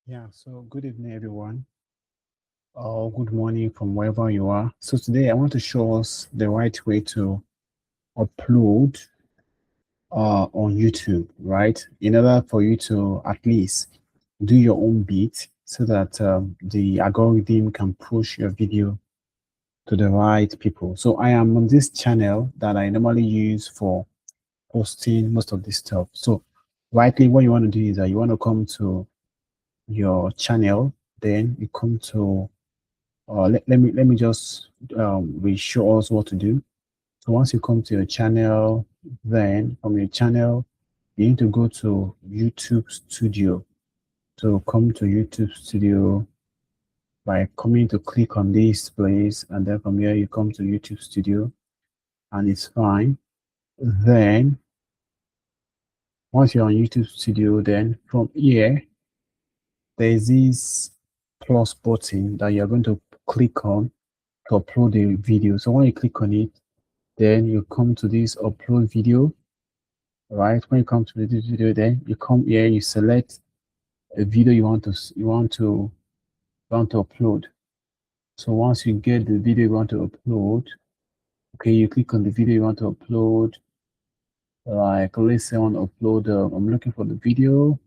Yeah, so good evening, everyone, or good morning from wherever you are. So today I want to show us the right way to upload on YouTube, right? In order for you to at least do your own bit so that the algorithm can push your video to the right people. So I am on this channel that I normally use for posting most of this stuff. So rightly, what you want to do is that you want to come to your channel, then you come to let me just show us what to do. So once you come to your channel, then from your channel, you need to go to YouTube Studio. So come to YouTube Studio by coming to click on this place, and then from here you come to YouTube Studio, and it's fine. Then once you're on YouTube Studio, then from here there's this plus button that you're going to click on to upload the video. So when you click on it, then you come to this upload video, right? When you come to this video, then you come here, you select a video you want to upload. So once you get the video you want to upload, okay, you click on the video you want to upload. Like let's say I want to upload. I'm looking for the video.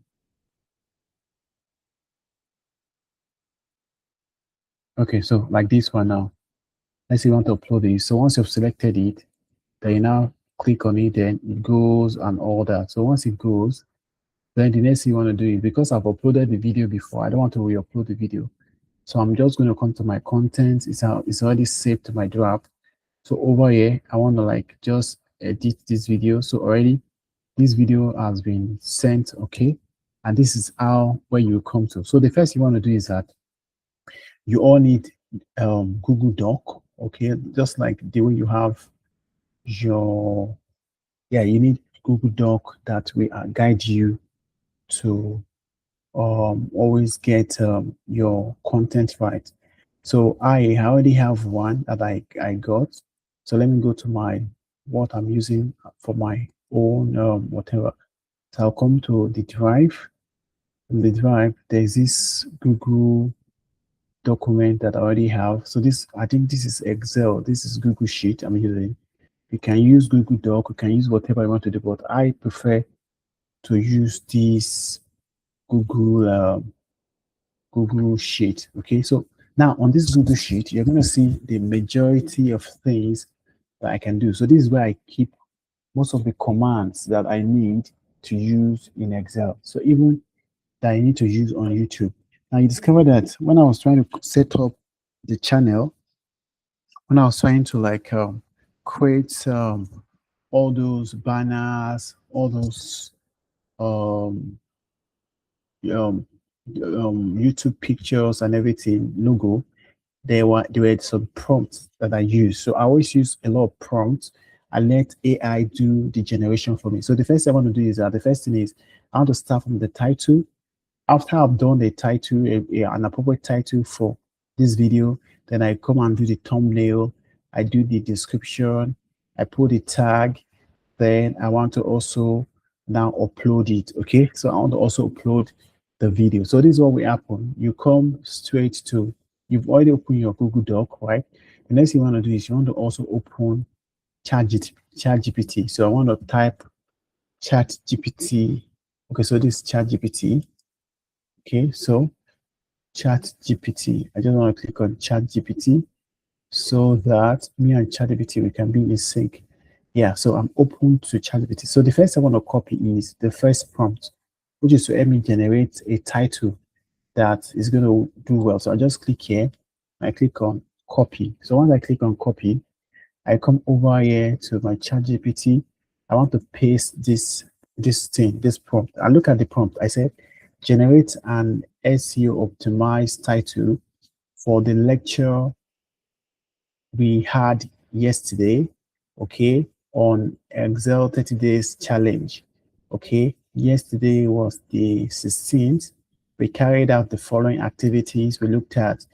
Okay, so like this one now. Let's say you want to upload this. So once you've selected it, then you now click on it, then it goes and all that. So once it goes, then the next thing you want to do is, because I've uploaded the video before, I don't want to re-upload the video. So I'm just going to come to my content. It's already saved to my draft. So over here, I want to like just edit this video. So already this video has been sent, okay? And this is where you come to. So the first you want to do is that you all need Google Doc, okay? Just like the way you have your, yeah, you need Google Doc that will guide you to always get your content right. So I already have one that I got. So let me go to what I'm using for my own whatever. So I'll come to the drive. In the drive, there's this Google document that I already have. So I think this is Excel. This is Google Sheet I'm using. You can use Google Doc. You can use whatever you want to do, but I prefer to use this Google Sheet. Okay, so now on this Google Sheet, you're going to see the majority of things that I can do. So this is where I keep most of the commands that I need to use in Excel. So even that I need to use on YouTube. Now you discover that when I was trying to set up the channel, when I was trying to like create all those banners, all those um, um, YouTube pictures and everything, logo, there were some prompts that I use. So I always use a lot of prompts. I let AI do the generation for me. So the first thing I want to do is that the first thing is I want to start from the title. After I've done the title, an appropriate title for this video, then I come and do the thumbnail. I do the description. I put the tag. Then I want to also now upload it. Okay, so I want to also upload the video. So this is what will happen. You come straight to, you've already opened your Google Doc, right? The next thing you want to do is you want to also open ChatGPT. So I want to type ChatGPT. Okay, so this is ChatGPT. Okay, so ChatGPT. I just want to click on ChatGPT so that me and ChatGPT we can be in sync. Yeah, so I'm open to ChatGPT. So the first I want to copy is the first prompt, which is to help me generate a title that is going to do well. So I just click here. I click on copy. So once I click on copy, I come over here to my ChatGPT. I want to paste this prompt. I look at the prompt. I said, generate an SEO optimized title for the lecture we had yesterday, okay, on Excel 30 days challenge. Okay, yesterday was the 16th. We carried out the following activities. We looked at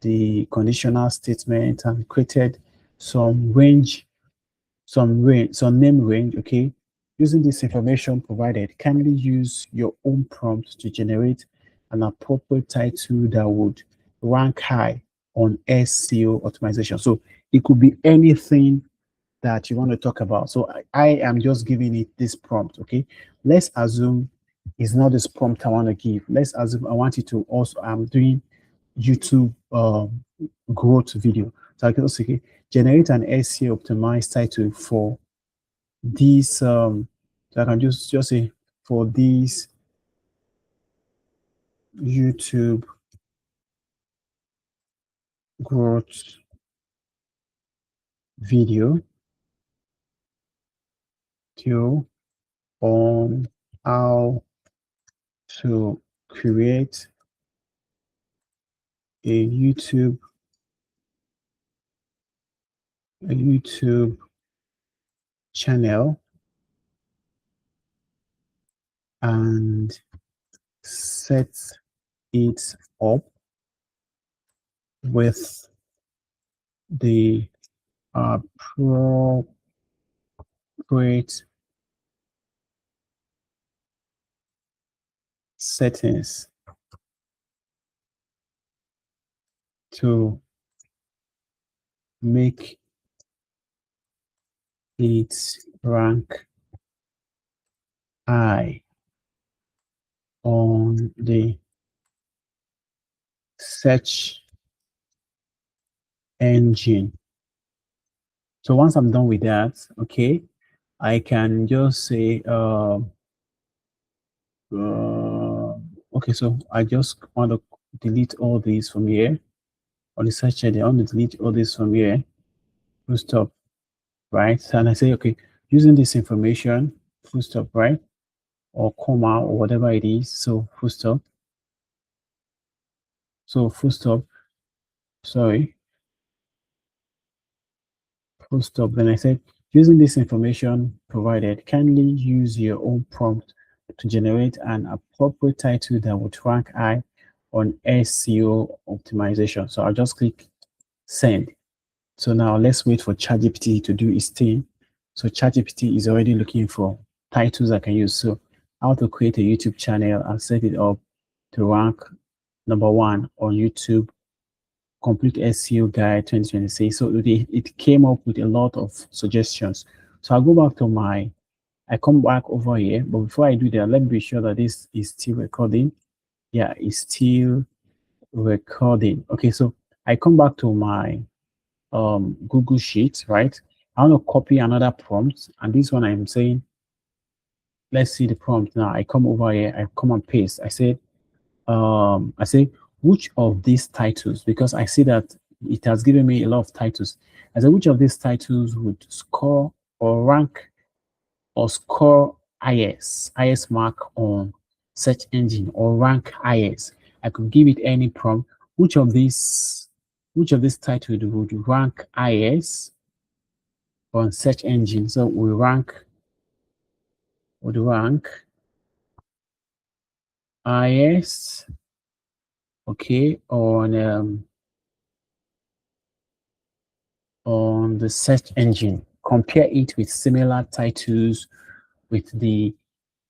the conditional statement and created some name range. Okay, using this information provided, kindly use your own prompt to generate an appropriate title that would rank high on SEO optimization. So it could be anything that you want to talk about. So I am just giving it this prompt, okay? Let's assume it's not this prompt I want to give. Let's assume I want you to also, I'm doing YouTube growth video. So I can also say, generate an SEO optimized title for these, so I can just say for these YouTube growth video on how to create a YouTube channel and set it up with the appropriate settings to make it rank high on the search engine. So once I'm done with that, okay, I can just say, okay, so I just want to delete all these from here. On the search engine, I want to delete all this from here. Full stop, right? And I say, okay, using this information, full stop, right? Or comma or whatever it is. So full stop. So full stop. Sorry. Full stop. Then I said, using this information provided, kindly use your own prompt to generate an appropriate title that would rank high on SEO optimization. So I'll just click send. So now let's wait for ChatGPT to do its thing. So ChatGPT is already looking for titles I can use. So how to create a YouTube channel and set it up to rank #1 on YouTube, complete SEO guide 2026. So it came up with a lot of suggestions. So I'll go back to I come back over here, but before I do that, let me be sure that this is still recording. Yeah, it's still recording. Okay, so I come back to my Google Sheet, right? I want to copy another prompt, and this one I'm saying, let's see the prompt now. I come over here, I come and paste. I say which of these titles, because I see that it has given me a lot of titles. I say which of these titles would score or rank or score highest mark on search engine or rank highest. I could give it any prompt. Which of these titles would rank highest on search engine? So we would rank highest, okay, on the search engine. Compare it with similar titles with the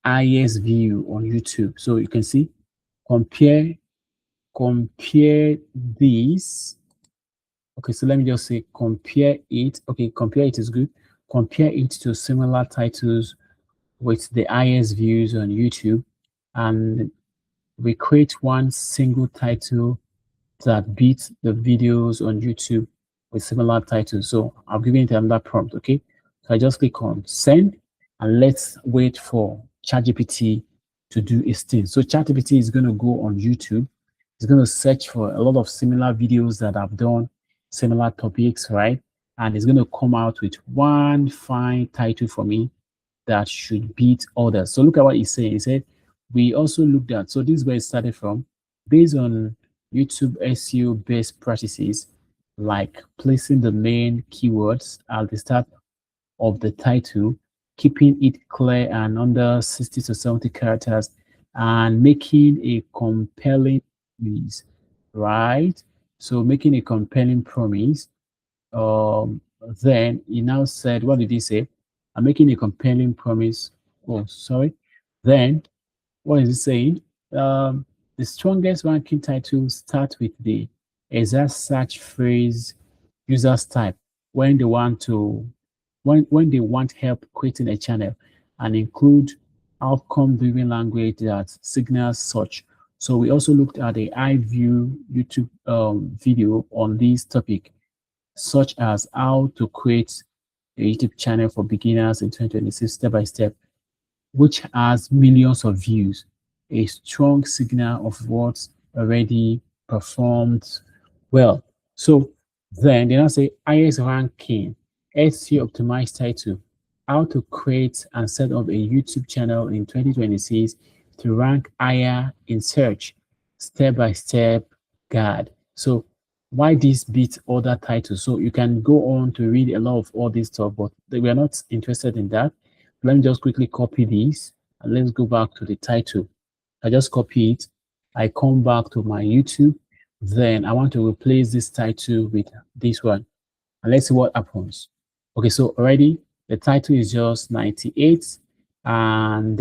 highest view on YouTube. So you can see, compare these. Okay, so let me just say compare it. Okay, compare it is good. Compare it to similar titles with the highest views on YouTube, and we create one single title that beats the videos on YouTube with similar titles. So I'll give it another prompt, okay? So I just click on send, and let's wait for ChatGPT to do its thing. So ChatGPT is going to go on YouTube. It's going to search for a lot of similar videos that I've done, similar topics, right? And it's going to come out with one fine title for me that should beat others. So look at what he's saying. He said, we also looked at, so this is where it started from, based on YouTube SEO best practices, like placing the main keywords at the start of the title, keeping it clear and under 60 to 70 characters, and making a compelling promise, right? So making a compelling promise. Then he now said, what did he say? I'm making a compelling promise. Oh, sorry. Then what is he saying? The strongest ranking titles start with the exact search phrase users type when they want to when they want help creating a channel, and include outcome-driven language that signals such. So we also looked at the iView YouTube video on this topic, such as how to create a YouTube channel for beginners in 2026 step by step, which has millions of views, a strong signal of what's already performed well. So then they now say highest ranking, SEO optimized title, how to create and set up a YouTube channel in 2026 to rank higher in search, step-by-step guide. So why this beat other titles? So you can go on to read a lot of all this stuff, but we are not interested in that. Let me just quickly copy this and let's go back to the title. I just copy it. I come back to my YouTube. Then I want to replace this title with this one. And let's see what happens. Okay, so already the title is just 98. And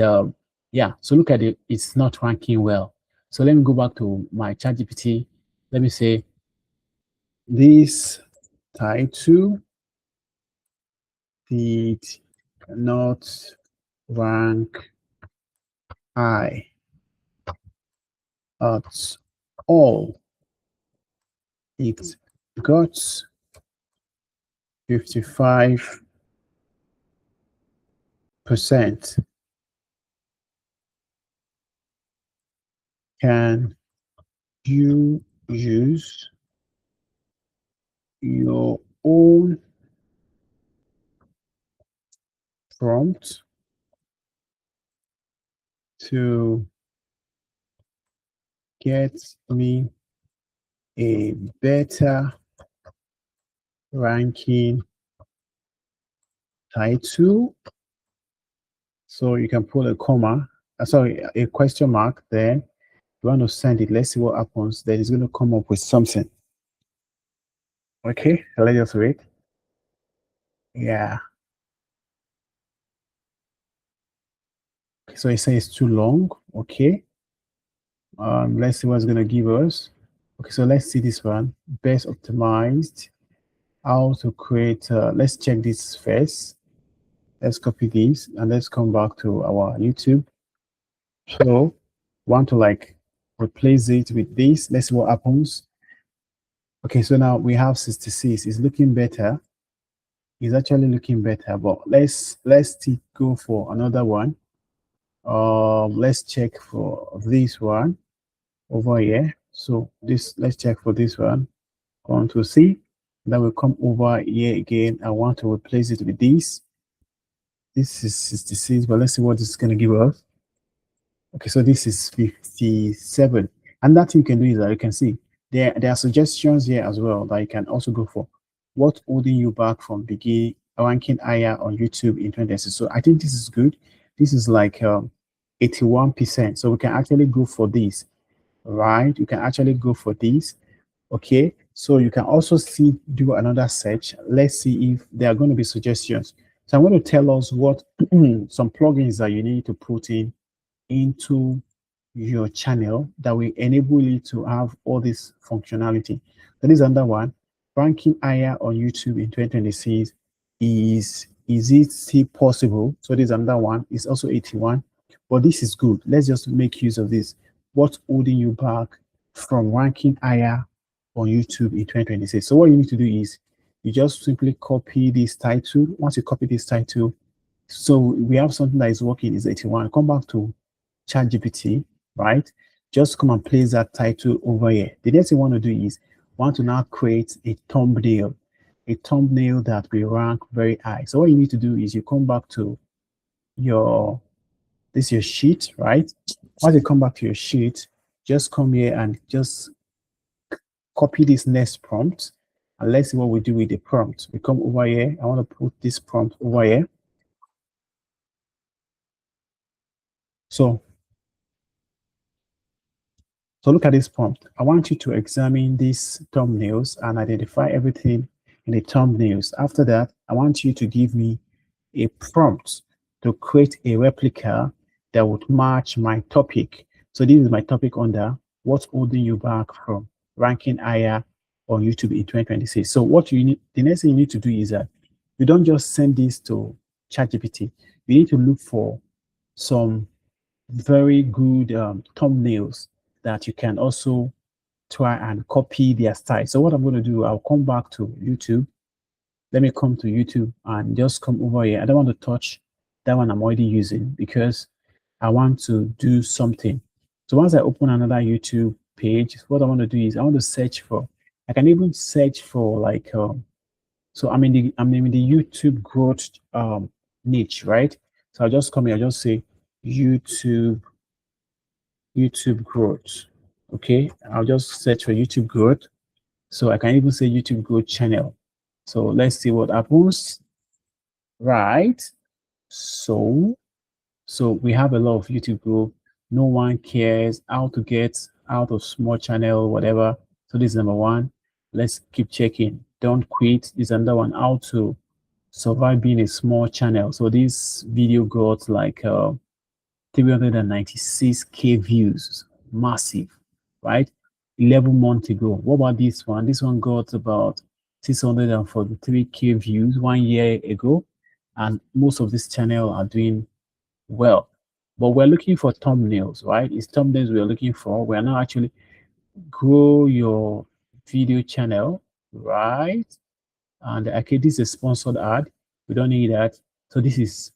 yeah, so look at it. It's not ranking well. So let me go back to my ChatGPT. Let me say this title did not rank high at all. It got 55%. Can you use your own prompt to get me a better ranking title? So you can put a comma, sorry, a question mark there. You want to send it. Let's see what happens. Then it's going to come up with something. Okay, let's just wait. Yeah. So it says it's too long. Okay. Let's see what's going to give us. Okay, so let's see this one. Best optimized. How to create. Let's check this first. Let's copy this and let's come back to our YouTube. So want to like replace it with this. Let's see what happens. Okay, so now we have 66. It's looking better. It's actually looking better, but let's still go for another one. Let's check for this one over here. So this, let's check for this one. Control C. Then we come over here again. I want to replace it with this. This is 66, but let's see what this is going to give us. Okay, so this is 57. And that you can do is that you can see there are suggestions here as well that you can also go for. What holding you back from begin ranking higher on YouTube in 2026? So I think this is good. This is like 81%. So we can actually go for this, right? You can actually go for this. Okay, so you can also do another search. Let's see if there are going to be suggestions. So I'm going to tell us what some plugins that you need to put into your channel that will enable you to have all this functionality. So this is another one. Ranking higher on YouTube in 2026 is it still possible? So this is another one. It's also 81, but this is good. Let's just make use of this. What's holding you back from ranking higher on YouTube in 2026? So what you need to do is you just simply copy this title. Once you copy this title, so we have something that is working is 81. Come back to ChatGPT, right? Just come and place that title over here. The next thing you want to do is want to now create a thumbnail that will rank very high. So what you need to do is you come back to your sheet, right? Once you come back to your sheet, just come here and just copy this next prompt. And let's see what we do with the prompt. We come over here. I want to put this prompt over here. So look at this prompt. I want you to examine these thumbnails and identify everything in the thumbnails. After that, I want you to give me a prompt to create a replica that would match my topic. So this is my topic under what's holding you back from ranking higher on YouTube in 2026. So what you need, the next thing you need to do is that you don't just send this to ChatGPT. You need to look for some very good thumbnails that you can also try and copy their style. So what I'm going to do, I'll come back to YouTube. Let me come to YouTube and just come over here. I don't want to touch that one I'm already using because I want to do something. So once I open another YouTube page, what I want to do is I want to search for, I can even search for like, so I'm in the YouTube growth niche, right? So I'll just come here, I'll just say YouTube growth. Okay, I'll just search for YouTube growth. So I can even say YouTube growth channel. So let's see what happens. Right. So we have a lot of YouTube growth. No one cares how to get out of small channel, whatever. So this is number one. Let's keep checking. Don't quit. This is another one. How to survive being a small channel. So this video got like 396K views, massive, right? 11 months ago. What about this one? This one got about 643K views 1 year ago, and most of this channel are doing well. But we're looking for thumbnails, right? It's thumbnails we're looking for. We're not actually grow your video channel, right? And okay, this is a sponsored ad. We don't need that. So this is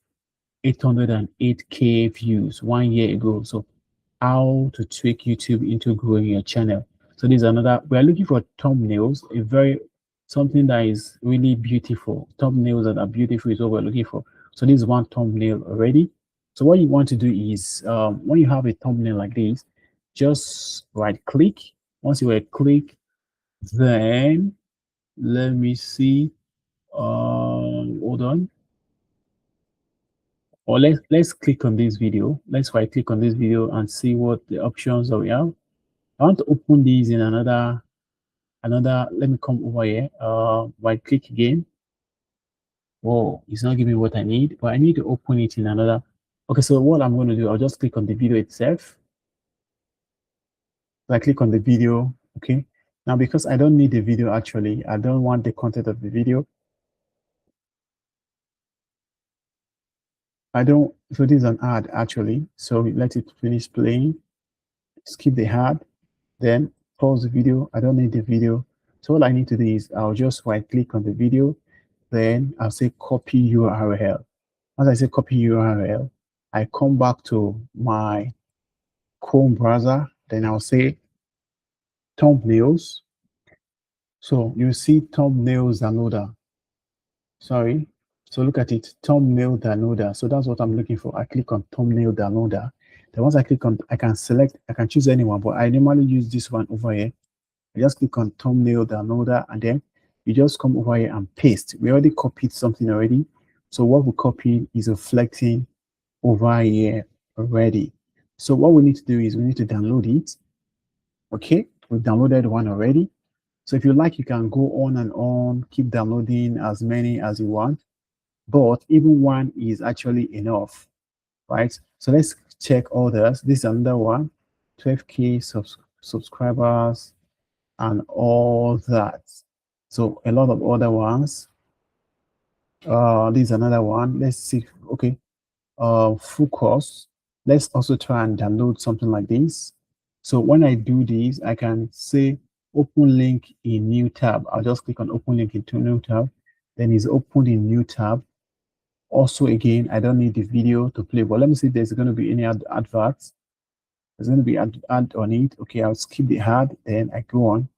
808K views 1 year ago. So how to tweak YouTube into growing your channel. So this is another, we are looking for thumbnails, something that is really beautiful. Thumbnails that are beautiful is what we're looking for. So this is one thumbnail already. So what you want to do is, when you have a thumbnail like this, just right click. Once you right click, then let me see, hold on. Or let's click on this video. Let's right click on this video and see what the options that we have. I want to open these in another, let me come over here, right click again. Whoa, it's not giving me what I need, but I need to open it in another. Okay, so what I'm going to do, I'll just click on the video itself. So I click on the video, okay. Now, because I don't need the video, actually, I don't want the content of the video. So this is an ad, actually. So let it finish playing, skip the ad, then pause the video. I don't need the video. So all I need to do is I'll just right click on the video, then I'll say copy URL. As I say copy URL, I come back to my Chrome browser, then I'll say thumbnails. So you see thumbnails downloader. Sorry. So look at it, thumbnail downloader. So that's what I'm looking for. I click on thumbnail downloader. Then once I click on, I can choose anyone, but I normally use this one over here. I just click on thumbnail downloader, and then you just come over here and paste. We already copied something already. So what we copied is reflecting over here already. So what we need to do is we need to download it. Okay, we've downloaded one already. So if you like, you can go on and on, keep downloading as many as you want, but even one is actually enough, right? So let's check others. This is another one, 12K subscribers and all that. So a lot of other ones. This is another one. Let's see. Okay, full course. Let's also try and download something like this. So when I do this, I can say open link in new tab. I'll just click on open link into new tab. Then it's opened in new tab. Also, again, I don't need the video to play, but let me see if there's going to be any adverts. There's going to be ad on it. Okay, I'll skip the ad, then I go on.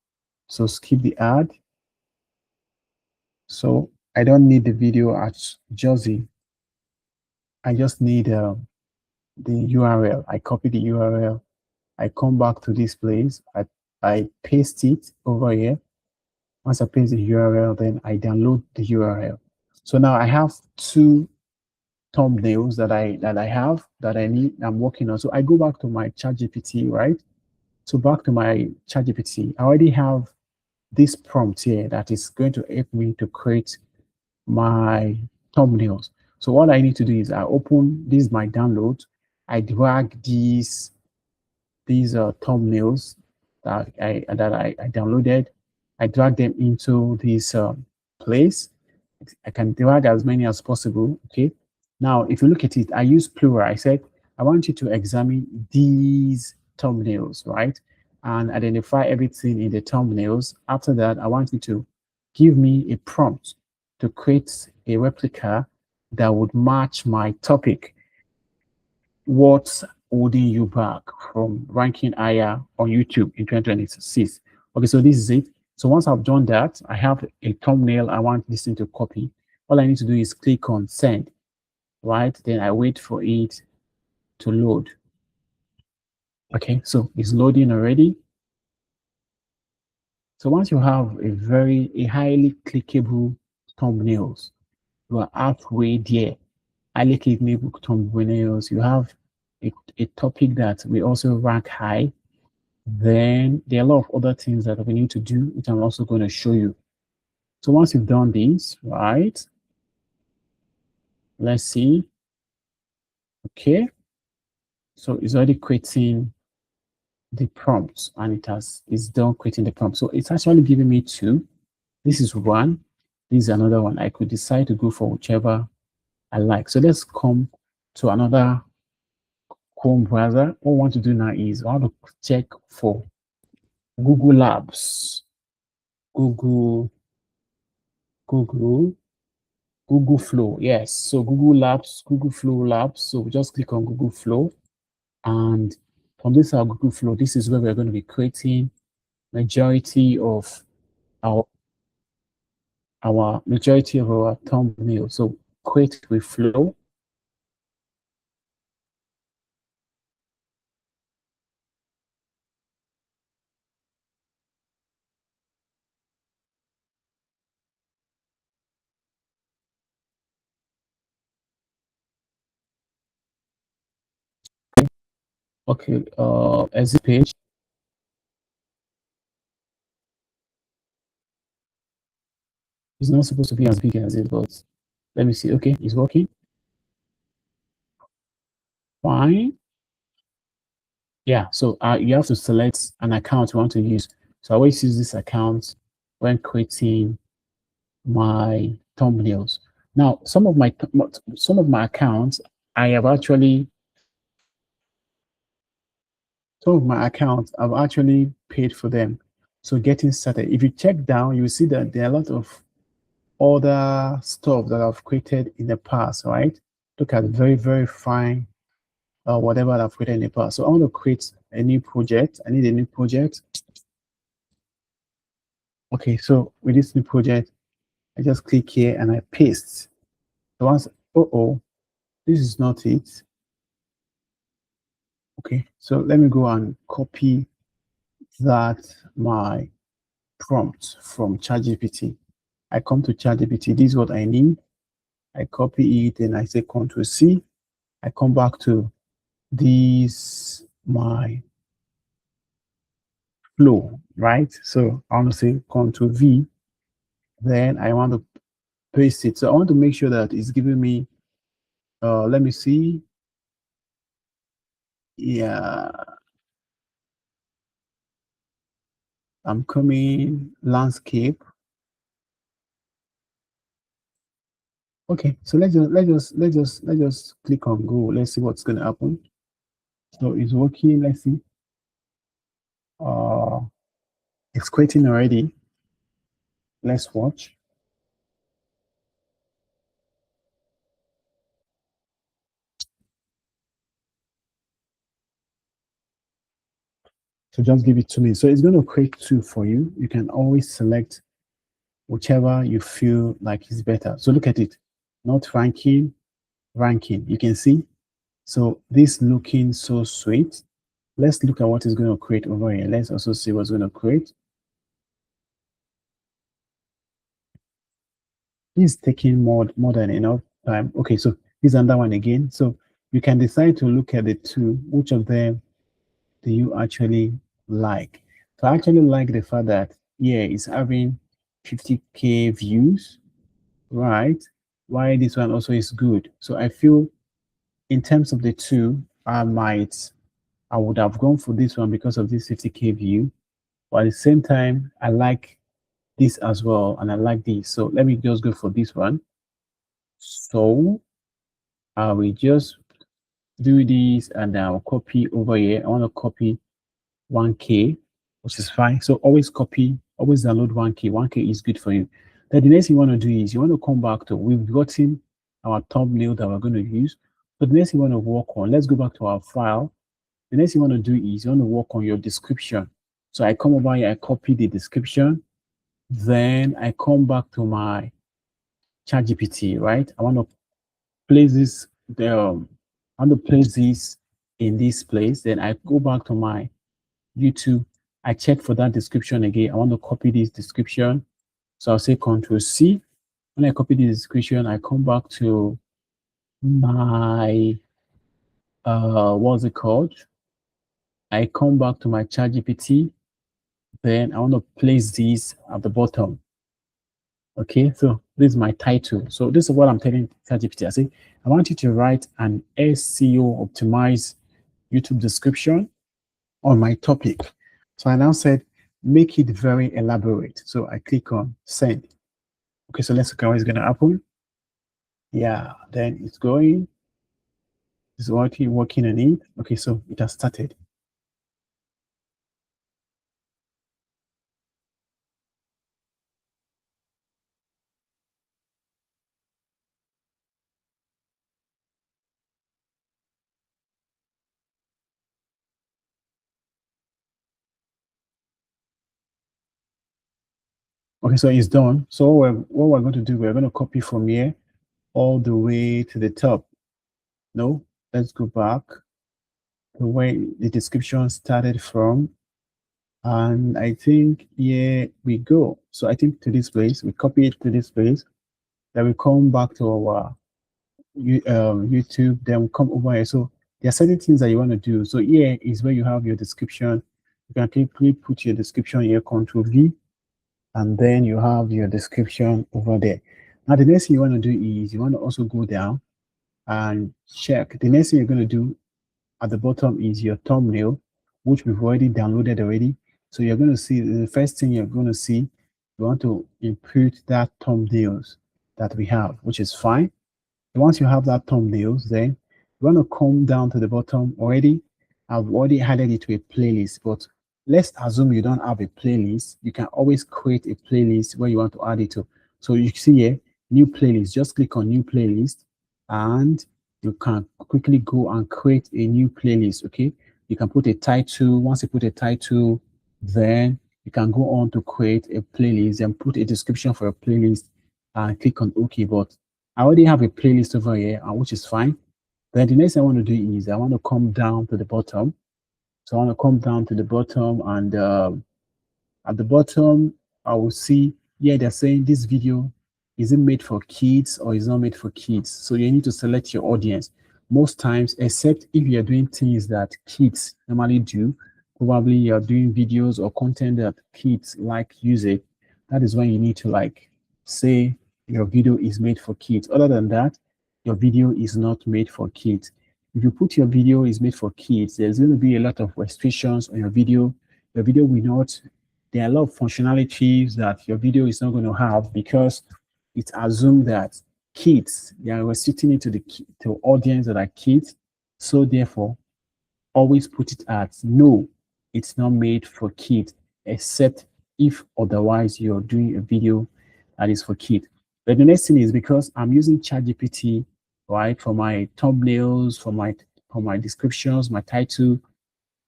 So skip the ad. So I don't need the video at Josie. I just need the URL. I copy the URL. I come back to this place. I paste it over here. Once I paste the URL, then I download the URL. So now I have two thumbnails that I need. I'm working on. So I go back to my ChatGPT, right? So back to my ChatGPT. I already have this prompt here that is going to help me to create my thumbnails. So what I need to do is I open this my download. I drag this these thumbnails that I downloaded. I drag them into this place. I can drag as many as possible. Okay. Now, if you look at it, I use plural. I said I want you to examine these thumbnails, right, and identify everything in the thumbnails. After that, I want you to give me a prompt to create a replica that would match my topic. What's holding you back from ranking higher on YouTube in 2026? Okay, so this is it. So once I've done that, I have a thumbnail I want this thing to copy. All I need to do is click on send, right? Then I wait for it to load. Okay, so it's loading already. So once you have a highly clickable thumbnails, you are halfway there. Highly clickable thumbnails, you have a topic that we also rank high. Then there are a lot of other things that we need to do, which I'm also going to show you. So once you've done this, right, let's see. Okay, so it's already creating the prompts, and it's done creating the prompt. So it's actually giving me two. This is one, this is another one. I could decide to go for whichever I like. So let's come to another Chrome browser. What I want to do now is I want to check for Google Labs, Google Flow. Yes, so Google Flow Labs. So we just click on Google Flow, and from this our Google Flow, this is where we're going to be creating majority of our thumbnail. So create with Flow. Okay, exit page. It's not supposed to be as big as it, but let me see. Okay, it's working. Fine. Yeah, so you have to select an account you want to use. So I always use this account when creating my thumbnails. Now, some of my accounts, I have actually some of my accounts I've actually paid for them. So getting started, if you check down, you see that there are a lot of other stuff that I've created in the past, right? Look at very, very fine whatever I've created in the past. So I want to create a new project. I need a new project. Okay, so with this new project, I just click here and I paste. So once, this is not it. Okay, so let me go and copy my prompt from ChatGPT. I come to ChatGPT. This is what I need. I copy it and I say Ctrl C. I come back to this my flow, right? So I want to say Ctrl V. Then I want to paste it. So I want to make sure that it's giving me. Let me see. Yeah, I'm coming landscape. Okay, so let's just click on go. Let's see what's gonna happen. So it's working. Let's see. Uh, it's creating already. Let's watch. So just give it to me. So it's going to create two for you. You can always select whichever you feel like is better. So look at it. Not ranking, ranking. You can see. So this looking so sweet. Let's look at what it's going to create over here. Let's also see what's going to create. It's taking more than enough time. Okay, so here's another one again. So you can decide to look at the two. Which of them do you actually like? So I actually like the fact that, yeah, it's having 50K views, right? Why this one also is good. So I feel in terms of the two, I might I would have gone for this one because of this 50K view. But at the same time, I like this as well, and I like this. So let me just go for this one. So I will just do this and I'll copy over here. I want to copy 1K, which is fine. So always copy, always download 1K. 1K is good for you. Then the next thing you want to do is you want to come back to, we've gotten our thumbnail that we're going to use. But the next thing you want to work on, let's go back to our file. The next thing you want to do is you want to work on your description. So I come over here, I copy the description. Then I come back to my ChatGPT, right? I want to place this, I want to place this in this place. Then I go back to my YouTube. I check for that description again. I want to copy this description. So I'll say Control C. When I copy the description, I come back to my, what's it called? I come back to my ChatGPT. Then I want to place this at the bottom. Okay, so this is my title. So this is what I'm telling ChatGPT. I say, I want you to write an SEO optimized YouTube description on my topic. So I now said, make it very elaborate. So I click on send. Okay, so let's look at what's going to happen. Yeah, then it's going. It's working on it. Okay, so it has started. Okay, so it's done. So what we're going to do, we're going to copy from here all the way to the top. No, let's go back the way the description started from. And I think here we go. So I think to this place, we copy it to this place. Then we come back to our YouTube. Then we come over here. So there are certain things that you want to do. So here is where you have your description. You can quickly put your description here, Control V, and then you have your description over there. Now the next thing you want to do is you want to also go down and check. The next thing you're going to do at the bottom is your thumbnail, which we've already downloaded already. So you're going to see the first thing you're going to see, you want to input that thumbnails that we have, which is fine. And once you have that thumbnails, then you want to come down to the bottom already. I've already added it to a playlist, but let's assume you don't have a playlist. You can always create a playlist where you want to add it to. So you see here, new playlist, just click on new playlist and you can quickly go and create a new playlist. Okay, you can put a title. Once you put a title, then you can go on to create a playlist and put a description for a playlist and click on OK. But I already have a playlist over here, which is fine. Then the next thing I want to do is I want to come down to the bottom. So I want to come down to the bottom, and at the bottom, I will see, yeah, they're saying this video, is it made for kids or is not made for kids? So you need to select your audience. Most times, except if you're doing things that kids normally do, probably you're doing videos or content that kids like using, that is when you need to like say your video is made for kids. Other than that, your video is not made for kids. If you put your video is made for kids, there's going to be a lot of restrictions on your video. Your video will not, there are a lot of functionalities that your video is not going to have because it's assumed that kids, they are restricting it to the to audience that are kids. So therefore, always put it as no, it's not made for kids, except if otherwise you're doing a video that is for kids. But the next thing is because I'm using ChatGPT, right, for my thumbnails, for my descriptions, my title,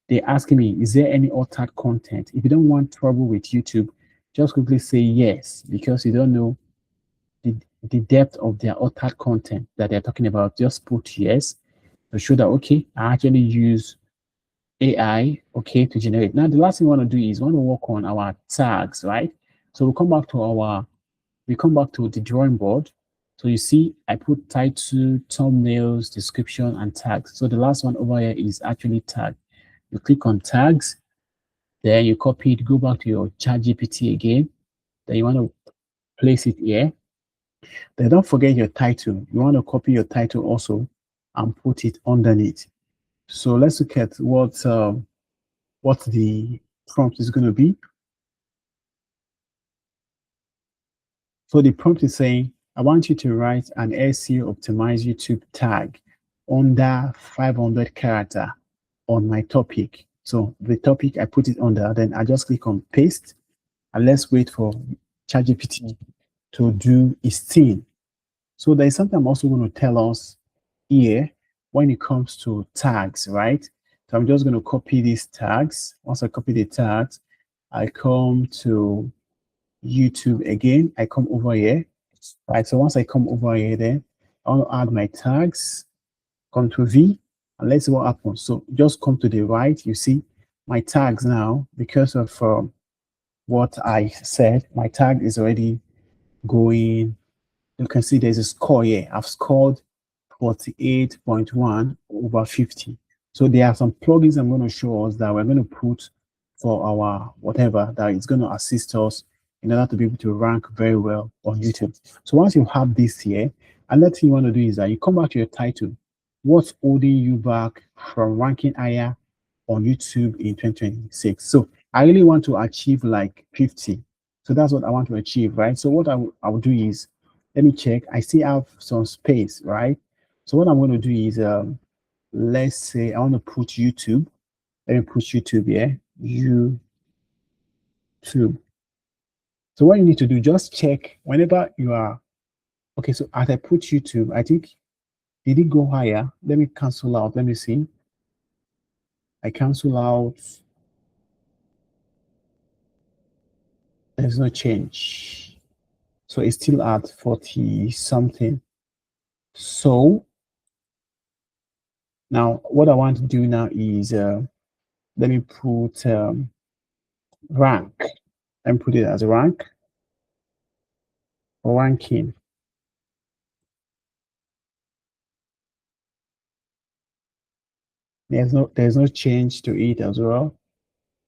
they're asking me, is there any altered content? If you don't want trouble with YouTube, just quickly say yes, because you don't know the depth of their altered content that they're talking about. Just put yes to show that, okay, I actually use AI, okay, to generate. Now, the last thing we want to do is we want to work on our tags, right? So we come back to the drawing board. So you see, I put title, thumbnails, description, and tags. So the last one over here is actually tag. You click on tags, then you copy it, go back to your ChatGPT again. Then you want to place it here. Then don't forget your title. You want to copy your title also and put it underneath. So let's look at what the prompt is going to be. So the prompt is saying, I want you to write an SEO optimized YouTube tag under 500 character on my topic. So the topic, I put it under, then I just click on paste, and let's wait for ChatGPT to do its thing. So there is something I'm also going to tell us here when it comes to tags, right? So I'm just going to copy these tags. Once I copy the tags, I come to YouTube again. I come over here, right? So once I come over here, then I want to add my tags, Control V, and let's see what happens. So just come to the right. You see my tags now, because of what I said, my tag is already going. You can see there's a score here. I've scored 48.1 over 50. So there are some plugins I'm going to show us that we're going to put for our whatever that is going to assist us in order to be able to rank very well on YouTube. So once you have this here, another thing you want to do is that you come back to your title. What's holding you back from ranking higher on YouTube in 2026? So I really want to achieve like 50. So that's what I want to achieve, right? So what I will do is, let me check. I still have some space, right? So what I'm going to do is, let's say I want to put YouTube. Let me put YouTube here. YouTube. So what you need to do, just check whenever you are. Okay, so as I put YouTube, I think, did it go higher? Let me cancel out. Let me see. I cancel out. There's no change. So it's still at 40 something. So now what I want to do now is, let me put rank. Let me put it as rank or ranking. There's no change to it as well.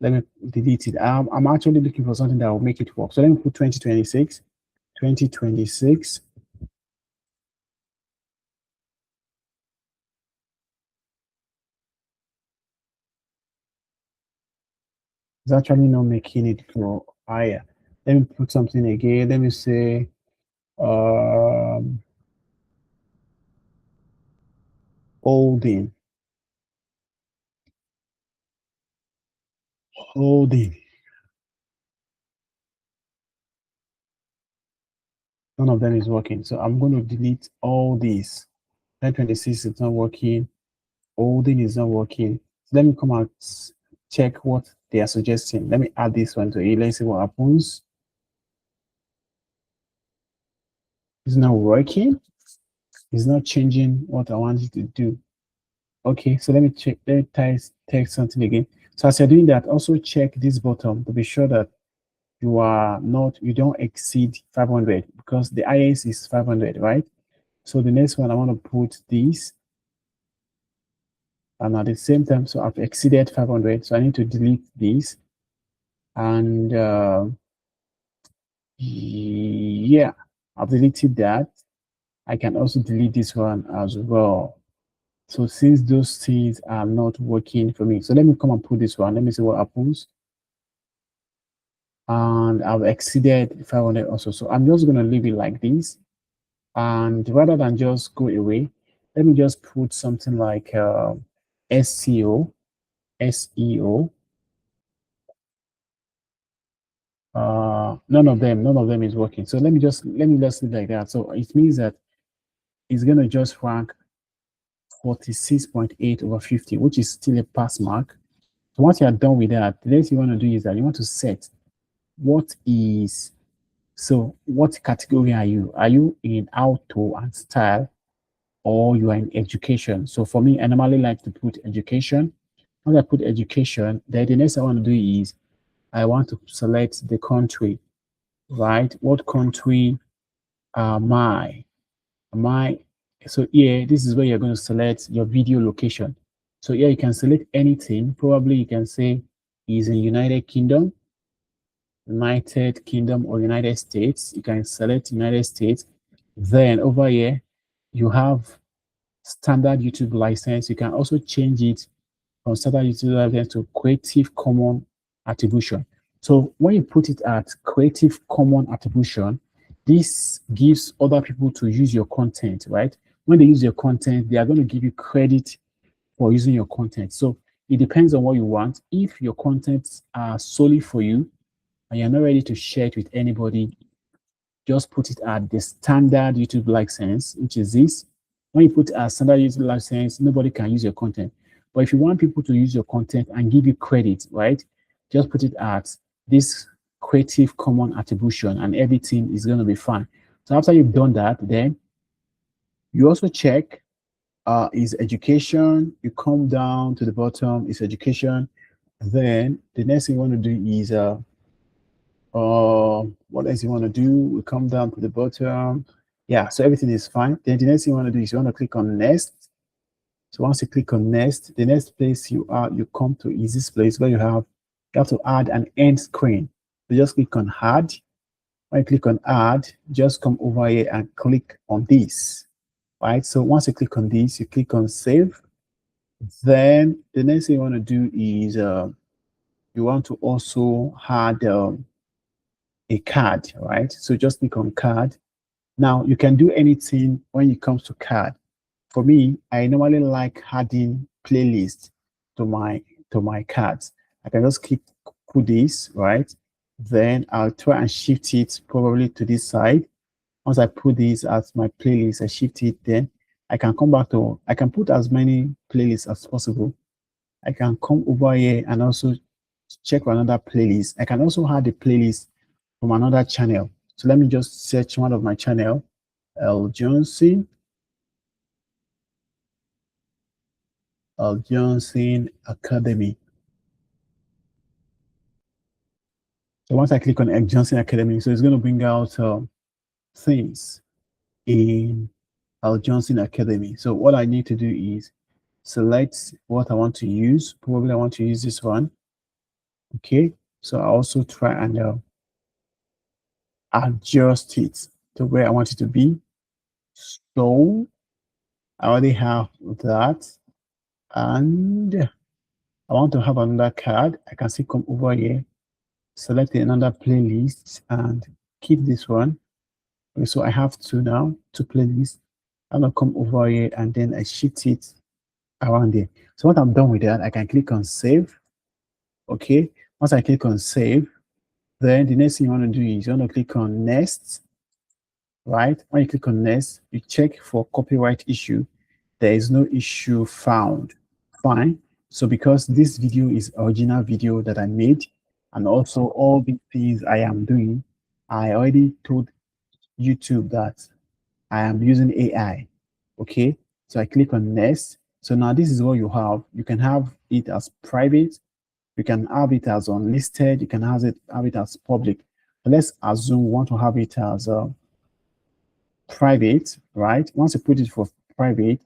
Let me delete it. I'm actually looking for something that will make it work. So let me put 2026. 2026. It's actually not making it go higher. Let me put something again. Let me say holding. Holding. None of them is working. So I'm going to delete all these. 2026 is not working. Holding is not working. So let me come out, check what they are suggesting. Let me add this one to it. Let's see what happens. It's not working. It's not changing what I want it to do. Okay, so let me check. Let me type something again. So as you're doing that, also check this bottom to be sure that you don't exceed 500, because the highest is 500, right? So the next one, I want to put this, and at the same time, so I've exceeded 500, so I need to delete this, and yeah, I've deleted that. I can also delete this one as well. So since those things are not working for me, so let me come and put this one. Let me see what happens. And I've exceeded 500 also. So I'm just going to leave it like this. And rather than just go away, let me just put something like SEO. None of them is working. So let me just leave it like that. So it means that it's going to just rank 46.8 over 50, which is still a pass mark. So once you are done with that, the next thing you want to do is that you want to set what category are you? Are you in auto and style, or you are in education? So for me, I normally like to put education. When I put education, then the next I want to do is I want to select the country, right? What country am I? So here, this is where you're going to select your video location. So here you can select anything. Probably you can say is in United Kingdom or United States. You can select United States. Then over here, you have standard YouTube license. You can also change it from standard YouTube license to Creative Commons attribution. So when you put it at Creative Commons attribution, this gives other people to use your content, right? When they use your content, they are going to give you credit for using your content. So it depends on what you want. If your contents are solely for you and you're not ready to share it with anybody, just put it at the standard YouTube license, which is this. When you put a standard YouTube license, nobody can use your content. But if you want people to use your content and give you credit, right, just put it at this Creative Commons attribution and everything is going to be fine. So after you've done that, then you also check is education. You come down to the bottom, is education. Then the next thing you want to do is what else you want to do? We come down to the bottom. Yeah, so everything is fine. Then the next thing you want to do is you want to click on next. So once you click on next, the next place you come to is this place where you have to add an end screen. So just click on add. When you click on add, just come over here and click on this. Right. So once you click on this, you click on save. Then the next thing you want to do is you want to also add a card, right? So just click on card. Now you can do anything when it comes to card. For me, I normally like adding playlists to my cards. I can just put this, right? Then I'll try and shift it probably to this side. Once I put this as my playlist, I shift it, then I can come back to, I can put as many playlists as possible. I can come over here and also check for another playlist. I can also add a playlist from another channel. So let me just search one of my channel, L Johnson Academy. So once I click on L Johnson Academy, so it's going to bring out things in L Johnson Academy. So what I need to do is select what I want to use. Probably I want to use this one. Okay, so I also try and adjust it to where I want it to be. So I already have that, and I want to have another card. I can still come over here, select another playlist, and keep this one. Okay, so I have two now, two playlists. I'm gonna come over here and then I shift it around there. So once I'm done with that, I can click on save. Okay, once I click on save, then the next thing you want to do is you want to click on next. Right, when you click on next, you check for copyright issue. There is no issue found. Fine. So because this video is original video that I made, and also all the things I am doing, I already told YouTube that I am using AI. Okay, so I click on next. So now this is what you have. You can have it as private, you can have it as unlisted, you can have it as public. But let's assume we want to have it as private, right? Once you put it for private,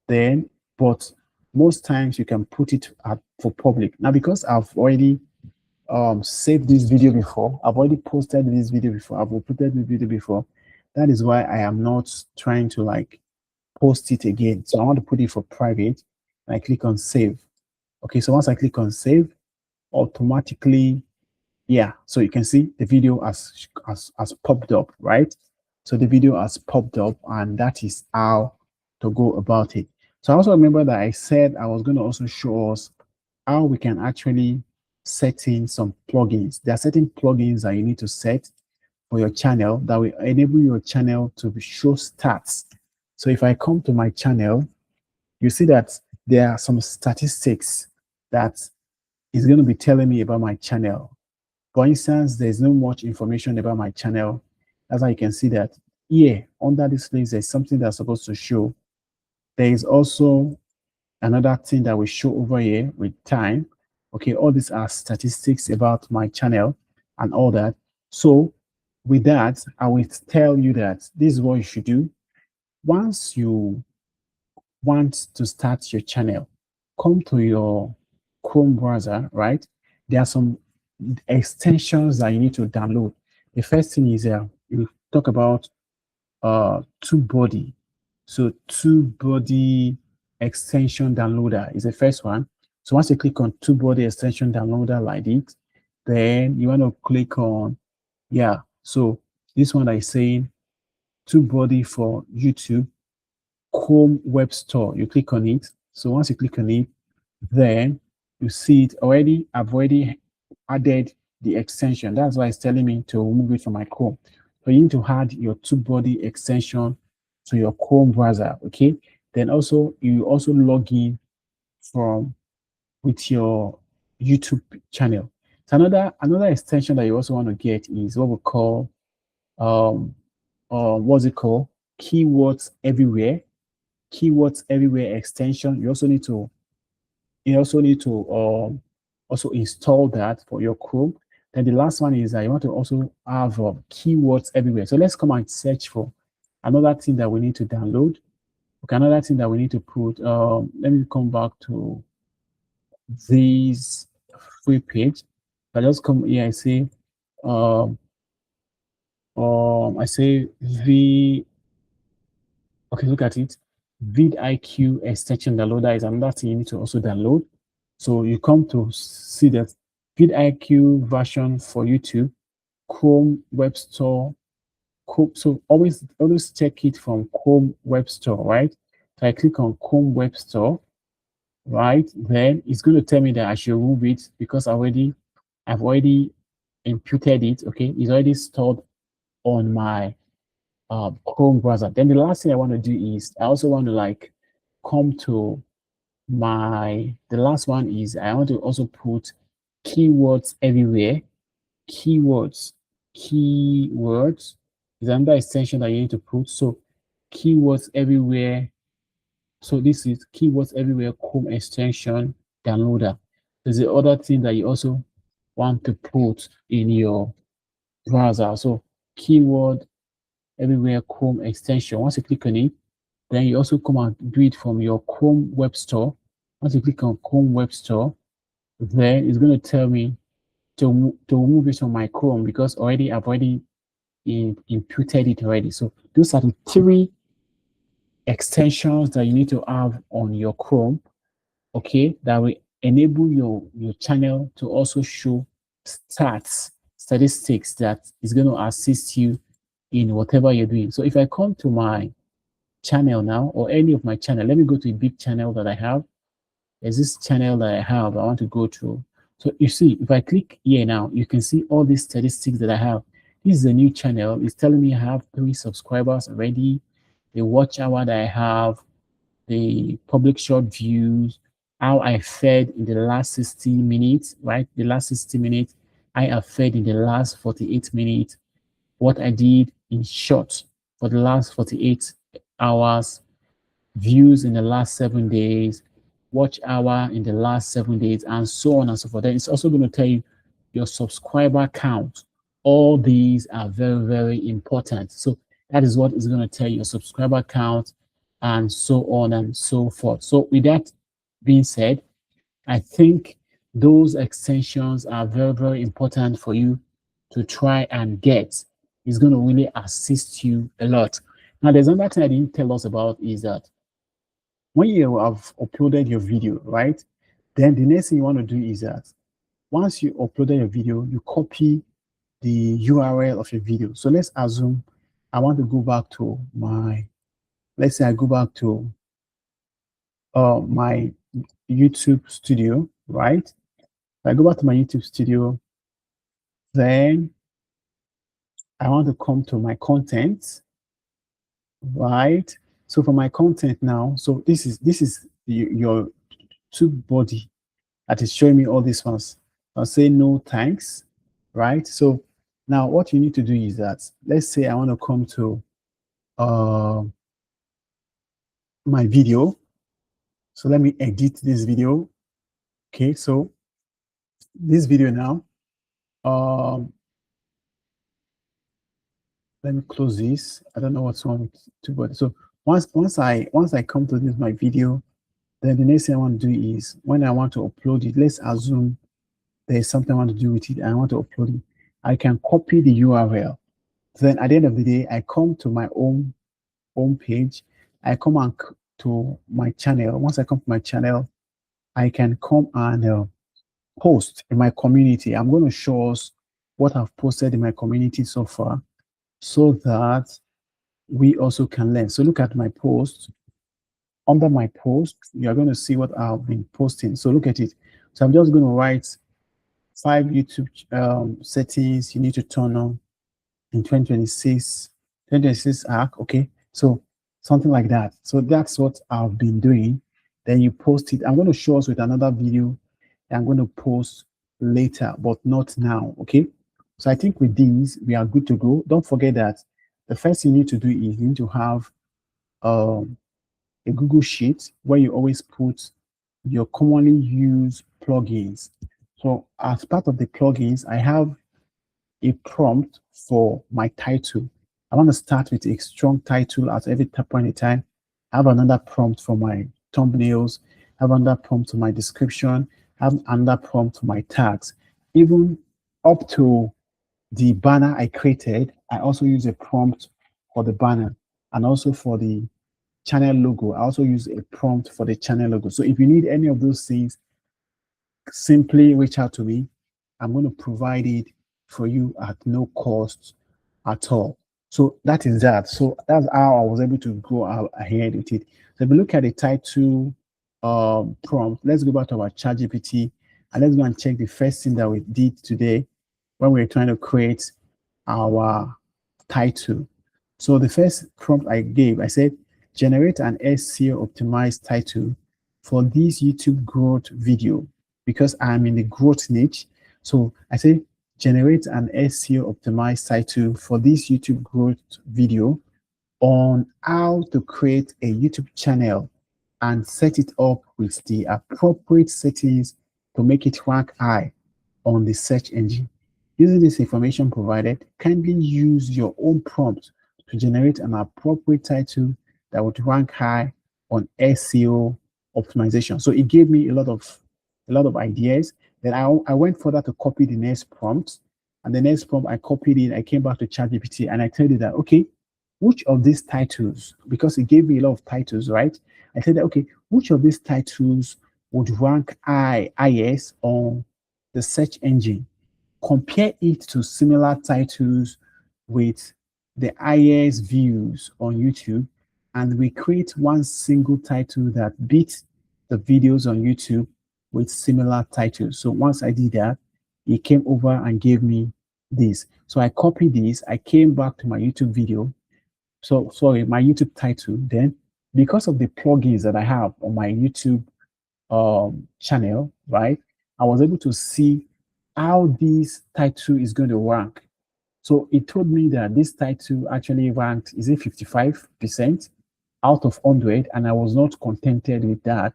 then, but most times you can put it for public. Now, because I've already saved this video before, I've already posted this video before, I've uploaded this video before, that is why I am not trying to like post it again. So I want to put it for private, and I click on save. Okay, so once I click on save, automatically, yeah, so you can see the video has popped up, right? So the video has popped up, and that is how to go about it. So I also remember that I said I was going to also show us how we can actually set in some plugins. There are certain plugins that you need to set for your channel that will enable your channel to show stats. So if I come to my channel, you see that there are some statistics that is going to be telling me about my channel. For instance, there's not much information about my channel. That's how you can see that here under this list, there's something that's supposed to show. There is also another thing that will show over here with time. Okay, all these are statistics about my channel and all that. So with that, I will tell you that this is what you should do. Once you want to start your channel, come to your Chrome browser, right? There are some extensions that you need to download. The first thing is you talk about TubeBuddy. So TubeBuddy extension downloader is the first one. So once you click on TubeBuddy extension downloader like this, then you want to click on, yeah, so this one that is saying TubeBuddy for YouTube Chrome Web Store. You click on it. So once you click on it, then you see it already. I've already added the extension. That's why it's telling me to remove it from my Chrome. So you need to add your TubeBuddy extension to your Chrome browser. Okay. Then also you also log in from with your YouTube channel. So another extension that you also want to get is what we call um what's it called? Keywords Everywhere. Keywords Everywhere extension. You also need to also install that for your Chrome. Then the last one is that you want to also have keywords everywhere. So let's come and search for another thing that we need to download. Okay, another thing that we need to put. Let me come back to this free page. I just come here. Um, I say v. Okay, look at it. vidIQ extension downloader is another thing you need to also download. So you come to see that vidIQ version for YouTube, Chrome Web Store. So always check it from Chrome Web Store, right? So I click on Chrome Web Store, right? Then it's going to tell me that I should remove it because I've already imputed it. Okay, it's already stored on my Chrome browser. Then the last thing I want to do is I also want to like come to the last one is I want to also put keywords everywhere. Keywords is another extension that you need to put. So keywords everywhere. So this is keywords everywhere Chrome extension downloader. There's the other thing that you also want to put in your browser. So keyword everywhere Chrome extension. Once you click on it, then you also come and do it from your Chrome Web Store. Once you click on Chrome Web Store, then it's going to tell me to remove it from my Chrome because I've already imputed it already. So those are the three extensions that you need to have on your Chrome, okay, that will enable your channel to also show statistics that is going to assist you in whatever you're doing. So if I come to my channel now or any of my channel, let me go to a big channel that I have. There's this channel that I have I want to go to. So you see, if I click here now, you can see all these statistics that I have. This is a new channel. It's telling me I have 3 subscribers already, the watch hour that I have, the public short views, how I fared in the last 60 minutes, right? The last 60 minutes, I have fared in the last 48 minutes, what I did in short for the last 48 hours, views in the last 7 days, watch hour in the last 7 days, and so on and so forth. Then it's also going to tell you your subscriber count. All these are very, very important. So that is what is going to tell you your subscriber count and so on and so forth. So with that being said, I think those extensions are very, very important for you to try and get. It's going to really assist you a lot. Now, there's another thing I didn't tell us about is that when you have uploaded your video, right, then the next thing you want to do is that once you uploaded your video, you copy the URL of your video. So let's assume I want to go back to let's say I go back to my YouTube studio, right? If I go back to my YouTube studio, then I want to come to my content, right? So for my content now, so this is your TubeBuddy that is showing me all these ones. I'll say no thanks, right? So now what you need to do is that, let's say I want to come to my video. So let me edit this video. Okay, so this video now, let me close this. I don't know what's wrong with TubeBuddy. So once I come to this my video, then the next thing I want to do is when I want to upload it, let's assume there's something I want to do with it and I want to upload it. I can copy the URL. Then at the end of the day, I come to my home page. I come to my channel. Once I come to my channel, I can come and post in my community. I'm going to show us what I've posted in my community so far so that we also can learn. So look at my post. Under my post, you're going to see what I've been posting. So look at it. So I'm just going to write 5 YouTube settings you need to turn on in 2026 arc. Okay. So something like that. So that's what I've been doing. Then you post it. I'm going to show us with another video that I'm going to post later, but not now. Okay. So I think with these, we are good to go. Don't forget that the first thing you need to do is you need to have um, a Google Sheet where you always put your commonly used plugins. So as part of the plugins, I have a prompt for my title. I want to start with a strong title at every point in time. I have another prompt for my thumbnails. I have another prompt for my description. I have another prompt for my tags. Even up to the banner I created, I also use a prompt for the banner and also for the channel logo. I also use a prompt for the channel logo. So if you need any of those things, simply reach out to me. I'm going to provide it for you at no cost at all. So that is that. So that's how I was able to go ahead with it. So if you look at the title prompt, let's go back to our ChatGPT and let's go and check the first thing that we did today when we were trying to create our title. So the first prompt I gave, I said, generate an SEO optimized title for this YouTube growth video because I'm in the growth niche. So I say, generate an SEO optimized title for this YouTube growth video on how to create a YouTube channel and set it up with the appropriate settings to make it rank high on the search engine. Using this information provided, kindly use your own prompt to generate an appropriate title that would rank high on SEO optimization. So it gave me a lot of ideas. Then I went further to copy the next prompt. And the next prompt I copied it, I came back to ChatGPT and I told it that, okay, which of these titles, because it gave me a lot of titles, right? I said that, okay, which of these titles would rank highest on the search engine? Compare it to similar titles with the highest views on YouTube, and we create one single title that beats the videos on YouTube with similar titles. So once I did that, he came over and gave me this. So I copied this, I came back to my YouTube video. So sorry, my YouTube title. Then because of the plugins that I have on my YouTube channel, right, I was able to see how this title is going to rank. So it told me that this title actually ranked, is it 55% out of 100? And I was not contented with that.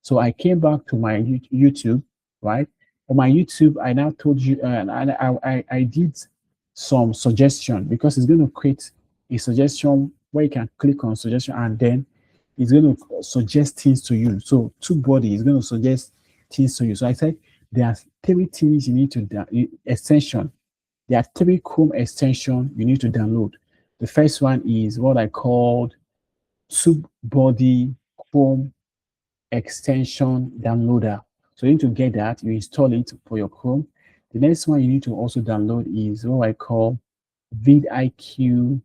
So I came back to my YouTube, right? On my YouTube, I now told you, and I did some suggestion because it's going to create a suggestion where you can click on suggestion and then it's going to suggest things to you. So TubeBuddy is going to suggest things to you. So I said there are 3 things you need to extension. There are 3 Chrome extensions you need to download. The first one is what I called TubeBuddy Chrome extension downloader. So you need to get that. You install it for your Chrome. The next one you need to also download is what I call vidIQ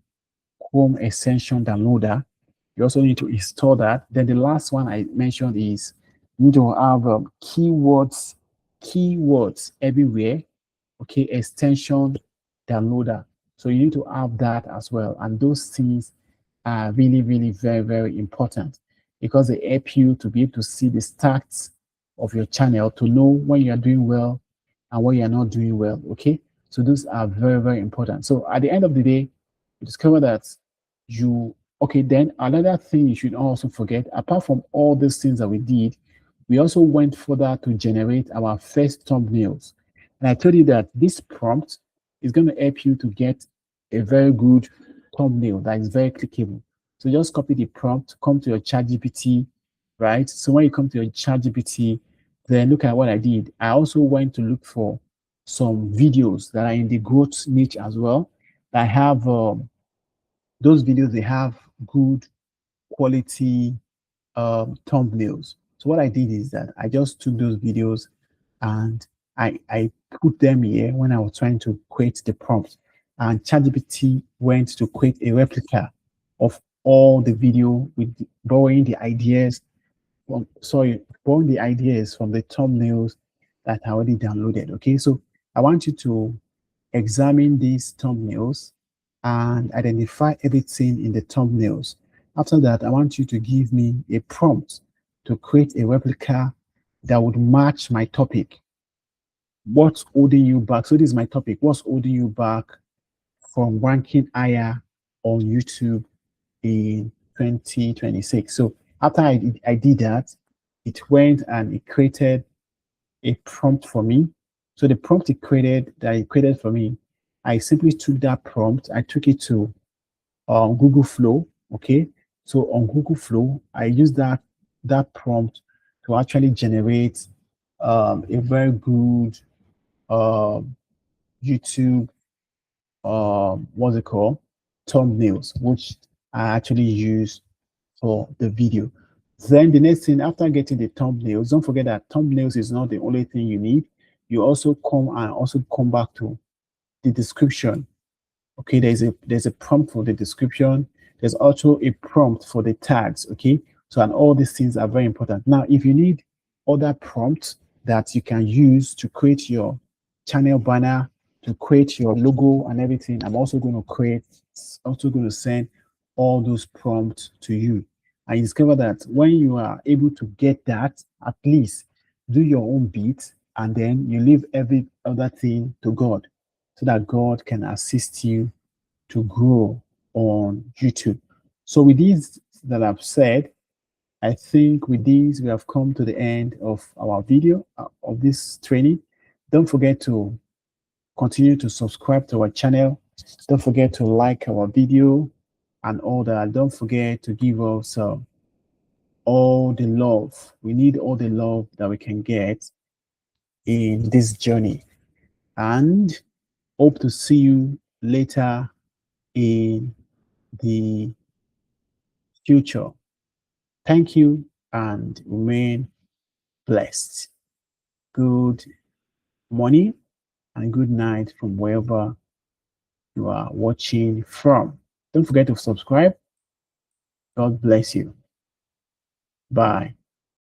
Chrome extension downloader. You also need to install that. Then the last one I mentioned is you need to have keywords everywhere. Okay, extension downloader. So you need to have that as well. And those things are really, really very, very important because they help you to be able to see the stats of your channel to know when you are doing well and when you are not doing well. Okay, so those are very, very important. So at the end of the day, you discover that then another thing you should also forget, apart from all these things that we did, we also went further to generate our first thumbnails. And I told you that this prompt is going to help you to get a very good thumbnail that is very clickable. So just copy the prompt, come to your ChatGPT, right? So when you come to your ChatGPT, then look at what I did. I also went to look for some videos that are in the growth niche as well. I have those videos, they have good quality thumbnails. So what I did is that I just took those videos and I put them here when I was trying to create the prompt. And ChatGPT went to create a replica of all the video with borrowing the ideas borrowing the ideas from the thumbnails that I already downloaded. Okay, so I want you to examine these thumbnails and identify everything in the thumbnails. After that, I want you to give me a prompt to create a replica that would match my topic. What's holding you back? So this is my topic. What's holding you back from ranking higher on YouTube in 2026? So after I did that, it went and it created a prompt for me. So the prompt it created for me, I simply took that prompt, I took it to Google Flow. Okay, so on Google Flow, I used that prompt to actually generate a very good YouTube what's it called, thumbnails, which I actually use for the video. Then the next thing, after getting the thumbnails, don't forget that thumbnails is not the only thing you need. You also come back to the description. Okay, there's a prompt for the description. There's also a prompt for the tags. Okay, so and all these things are very important. Now, if you need other prompts that you can use to create your channel banner, to create your logo and everything, I'm also going to send all those prompts to you. And you discover that when you are able to get that, at least do your own bit, and then you leave every other thing to God, so that God can assist you to grow on YouTube. So with these that I've said, I think with these we have come to the end of our video, of this training. Don't forget to continue to subscribe to our channel. Don't forget to like our video and all that. Don't forget to give us all the love. We need all the love that we can get in this journey. And hope to see you later in the future. Thank you and remain blessed. Good morning and good night from wherever you are watching from. Don't forget to subscribe. God bless you. Bye.